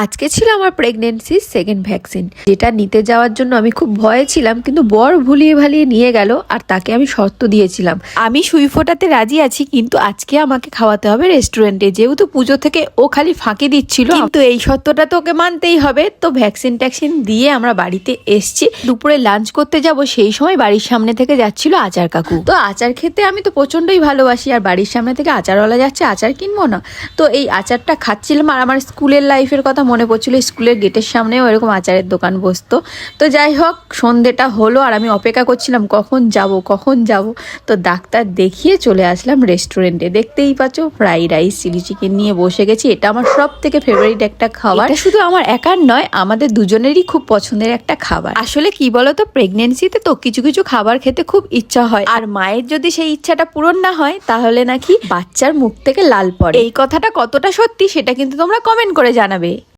আজকে ছিল আমার প্রেগনেন্সির সেকেন্ড ভ্যাকসিন, যেটা নিতে যাওয়ার জন্য আমি খুব ভয়ে ছিলাম, কিন্তু বর ভুলিয়ে ভালিয়ে নিয়ে গেল। আর তাকে আমি শর্ত দিয়েছিলাম, আমি সুই ফোটাতে রাজি আছি, কিন্তু আজকে আমাকে খাওয়াতে হবে রেস্টুরেন্টে। যেহেতু পুজো থেকে ও খালি ফাঁকি দিচ্ছিল, কিন্তু এই শর্তটা তো ওকে মানতেই হবে। তো ভ্যাকসিন ট্যাকসিন দিয়ে আমরা বাড়িতে এসছি। দুপুরে লাঞ্চ করতে যাব, সেই সময় বাড়ির সামনে থেকে যাচ্ছিল আচার কাকু। তো আচার খেতে আমি তো প্রচন্ডই ভালোবাসি, আর বাড়ির সামনে থেকে আচারওয়ালা যাচ্ছে, আচার কিনবো না? তো এই আচারটা খাচ্ছিলাম, আর আমার স্কুলের লাইফের কথা মনে পড়ছিল। স্কুলের গেটের সামনেও এরকম আচারের দোকান বসতো। তো যাই হোক, সন্ধেটা হলো আর আমি অপেক্ষা করছিলাম কখন যাব। তো ডাক্তার দেখিয়ে চলে আসলাম রেস্টুরেন্টে। দেখতেই পাচ্ছ, ফ্রাইড রাইস, চিলি চিকেন নিয়ে বসে গেছি। এটা আমার সব থেকে ফেভারিট একটা খাবার। এটা শুধু আমার একার নয়, আমাদের দুজনেরই খুব পছন্দের একটা খাবার। আসলে কি বলতো, প্রেগনেন্সিতে তো কিছু কিছু খাবার খেতে খুব ইচ্ছা হয়, আর মায়ের যদি সেই ইচ্ছাটা পূরণ না হয়, তাহলে নাকি বাচ্চার মুখ থেকে লাল পড়ে। এই কথাটা কতটা সত্যি সেটা কিন্তু তোমরা কমেন্ট করে জানাবে।